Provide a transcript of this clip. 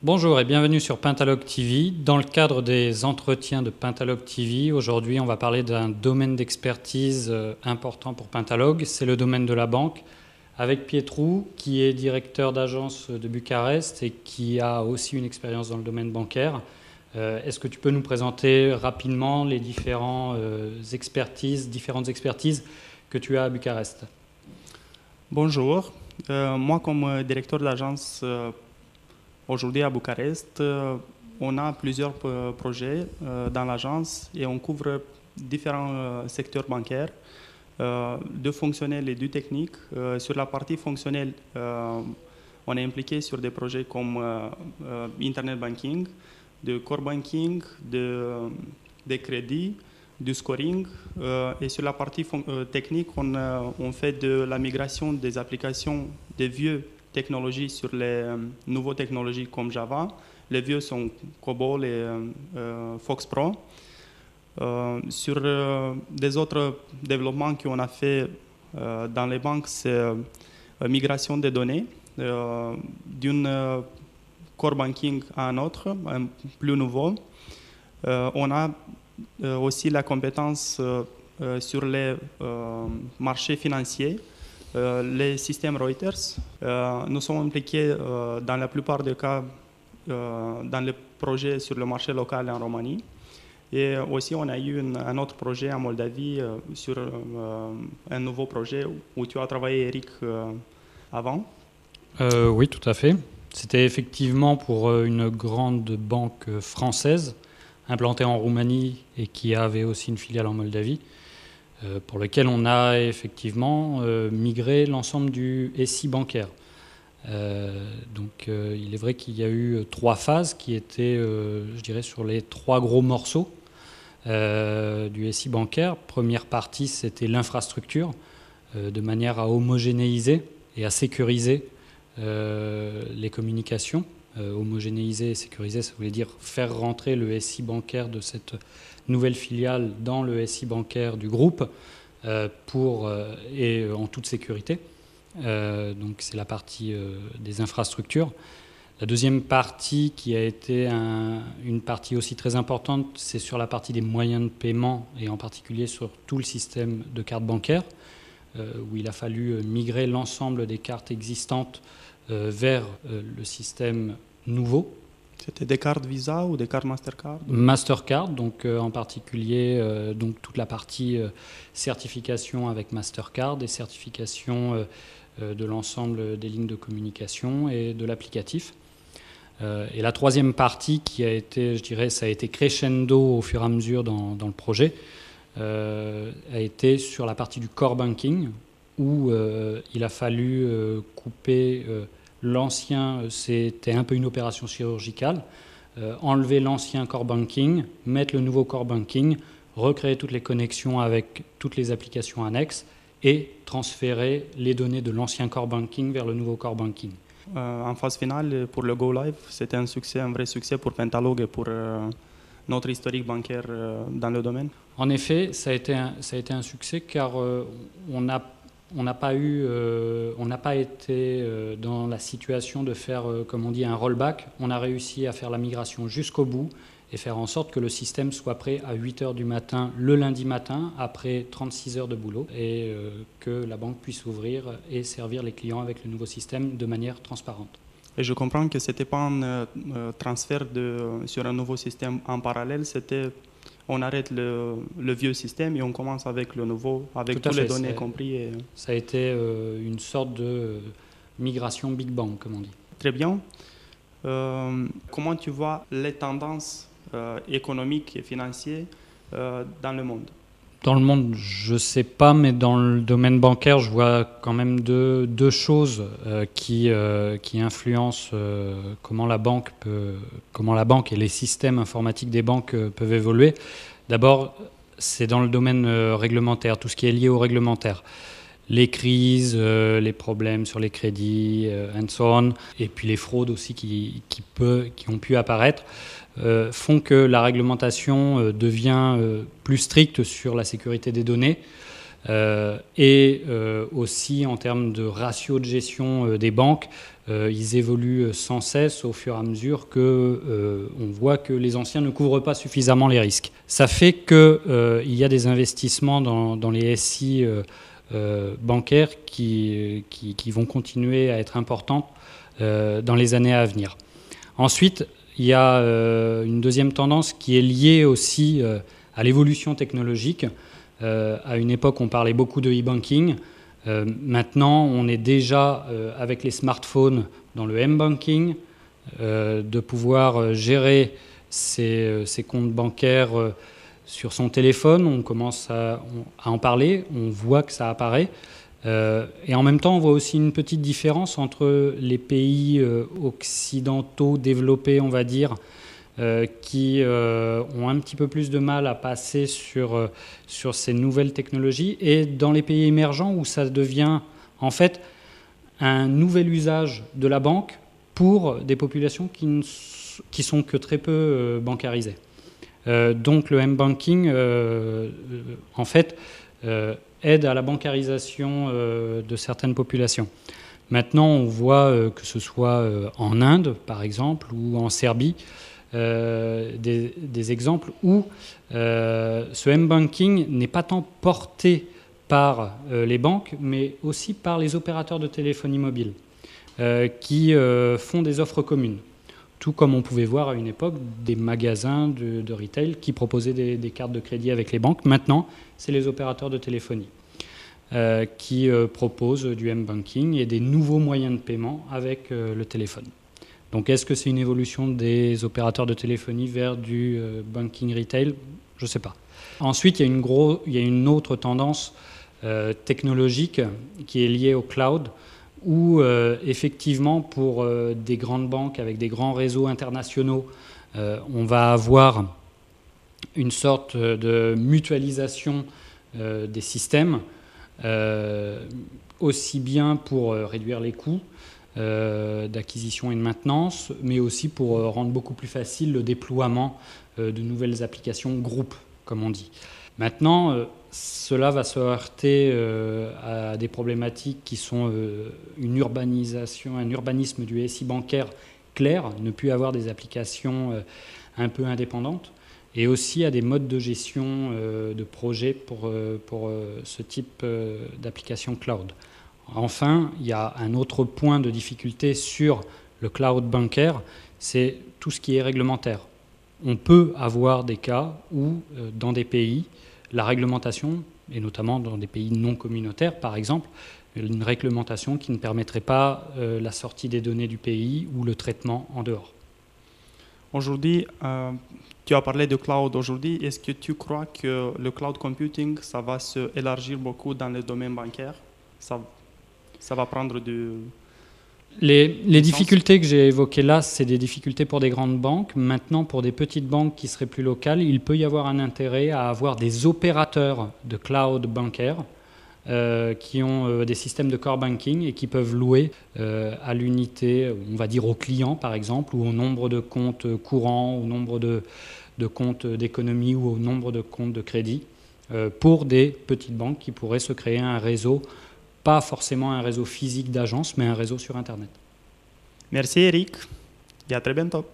Bonjour et bienvenue sur Pentalog TV. Dans le cadre des entretiens de Pentalog TV, aujourd'hui on va parler d'un domaine d'expertise important pour Pentalog, c'est le domaine de la banque, avec Pietrou qui est directeur d'agence de Bucarest et qui a aussi une expérience dans le domaine bancaire. Est-ce que tu peux nous présenter rapidement les différentes expertises que tu as à Bucarest? Bonjour, moi comme directeur de l'agence aujourd'hui à Bucarest, on a plusieurs projets dans l'agence et on couvre différents secteurs bancaires, du fonctionnel et du technique. Sur la partie fonctionnelle, on est impliqué sur des projets comme Internet Banking, de Core Banking, des crédits, du scoring. Et sur la partie technique, on fait de la migration des applications des vieux technologies sur les nouvelles technologies comme Java. Les vieux sont COBOL et Fox Pro. Sur des autres développements qu'on a fait dans les banques, c'est migration des données d'une core banking à un autre, un plus nouveau. On a aussi la compétence sur les marchés financiers, les systèmes Reuters. Nous sommes impliqués dans la plupart des cas dans les projets sur le marché local en Roumanie. Et aussi, on a eu un autre projet en Moldavie sur un nouveau projet où tu as travaillé, Eric, avant. Oui, tout à fait. C'était effectivement pour une grande banque française implantée en Roumanie et qui avait aussi une filiale en Moldavie, pour lequel on a effectivement migré l'ensemble du SI bancaire. Il est vrai qu'il y a eu 3 phases qui étaient, je dirais, sur les 3 gros morceaux du SI bancaire. Première partie, c'était l'infrastructure, de manière à homogénéiser et à sécuriser les communications. Homogénéiser et sécuriser, ça voulait dire faire rentrer le SI bancaire de cette nouvelle filiale dans le SI bancaire du groupe et en toute sécurité. Donc c'est la partie des infrastructures. La deuxième partie qui a été une partie aussi très importante, c'est sur la partie des moyens de paiement et en particulier sur tout le système de cartes bancaires où il a fallu migrer l'ensemble des cartes existantes vers le système nouveau. C'était des cartes Visa ou des cartes Mastercard? Mastercard, donc en particulier donc toute la partie certification avec Mastercard et certification de l'ensemble des lignes de communication et de l'applicatif. Et la troisième partie qui a été, je dirais, ça a été crescendo au fur et à mesure dans le projet, a été sur la partie du core banking où il a fallu couper l'ancien, c'était un peu une opération chirurgicale, enlever l'ancien core banking, mettre le nouveau core banking, recréer toutes les connexions avec toutes les applications annexes et transférer les données de l'ancien core banking vers le nouveau core banking. En phase finale, pour le Go Live, c'était un succès, un vrai succès pour Pentalog et pour notre historique bancaire dans le domaine. En effet, ça a été un succès car on n'a pas été dans la situation de faire, comme on dit, un rollback. On a réussi à faire la migration jusqu'au bout et faire en sorte que le système soit prêt à 8h du matin le lundi matin, après 36 heures de boulot, et que la banque puisse ouvrir et servir les clients avec le nouveau système de manière transparente. Et je comprends que ce n'était pas un transfert sur un nouveau système en parallèle, c'était on arrête le vieux système et on commence avec le nouveau, avec toutes les données compris. Ça a été une sorte de migration Big Bang, comme on dit. Très bien. Comment tu vois les tendances économiques et financières dans le monde? Dans le monde, je ne sais pas, mais dans le domaine bancaire, je vois quand même deux choses qui influencent comment la banque et les systèmes informatiques des banques peuvent évoluer. D'abord, c'est dans le domaine réglementaire, tout ce qui est lié au réglementaire. Les crises, les problèmes sur les crédits, and so on, et puis les fraudes aussi qui ont pu apparaître, font que la réglementation devient plus stricte sur la sécurité des données, et aussi en termes de ratio de gestion des banques, ils évoluent sans cesse au fur et à mesure qu'on voit que les anciens ne couvrent pas suffisamment les risques. Ça fait qu'il y a des investissements dans les SI bancaires qui vont continuer à être importants dans les années à venir. Ensuite, il y a une deuxième tendance qui est liée aussi à l'évolution technologique. À une époque, on parlait beaucoup de e-banking. Maintenant, on est déjà avec les smartphones dans le m-banking, de pouvoir gérer ses comptes bancaires sur son téléphone. On commence à en parler, on voit que ça apparaît. Et en même temps, on voit aussi une petite différence entre les pays occidentaux développés, on va dire, qui ont un petit peu plus de mal à passer sur ces nouvelles technologies, et dans les pays émergents où ça devient en fait un nouvel usage de la banque pour des populations qui sont que très peu bancarisées. Donc le m-banking, en fait, aide à la bancarisation de certaines populations. Maintenant, on voit que ce soit en Inde, par exemple, ou en Serbie, des exemples où ce m-banking n'est pas tant porté par les banques, mais aussi par les opérateurs de téléphonie mobile qui font des offres communes. Tout comme on pouvait voir à une époque des magasins de retail qui proposaient des cartes de crédit avec les banques. Maintenant, c'est les opérateurs de téléphonie qui proposent du m-banking et des nouveaux moyens de paiement avec le téléphone. Donc est-ce que c'est une évolution des opérateurs de téléphonie vers du banking retail? Je ne sais pas. Ensuite, il y a une autre tendance technologique qui est liée au cloud, où effectivement pour des grandes banques avec des grands réseaux internationaux, on va avoir une sorte de mutualisation des systèmes, aussi bien pour réduire les coûts d'acquisition et de maintenance, mais aussi pour rendre beaucoup plus facile le déploiement de nouvelles applications groupes, comme on dit. Maintenant, cela va se heurter à des problématiques qui sont une urbanisation, un urbanisme du SI bancaire clair, ne plus avoir des applications un peu indépendantes, et aussi à des modes de gestion de projets pour ce type d'application cloud. Enfin, il y a un autre point de difficulté sur le cloud bancaire, c'est tout ce qui est réglementaire. On peut avoir des cas où, dans des pays, la réglementation, et notamment dans des pays non communautaires, par exemple, une réglementation qui ne permettrait pas la sortie des données du pays ou le traitement en dehors. Aujourd'hui, tu as parlé de cloud aujourd'hui. Est-ce que tu crois que le cloud computing, ça va se élargir beaucoup dans le domaine bancaire? Ça va prendre du... Les difficultés que j'ai évoquées là, c'est des difficultés pour des grandes banques. Maintenant, pour des petites banques qui seraient plus locales, il peut y avoir un intérêt à avoir des opérateurs de cloud bancaire qui ont des systèmes de core banking et qui peuvent louer à l'unité, on va dire au client par exemple, ou au nombre de comptes courants, au nombre de comptes d'économie ou au nombre de comptes de crédit pour des petites banques qui pourraient se créer un réseau, pas forcément un réseau physique d'agence, mais un réseau sur Internet. Merci Eric, et à très bientôt.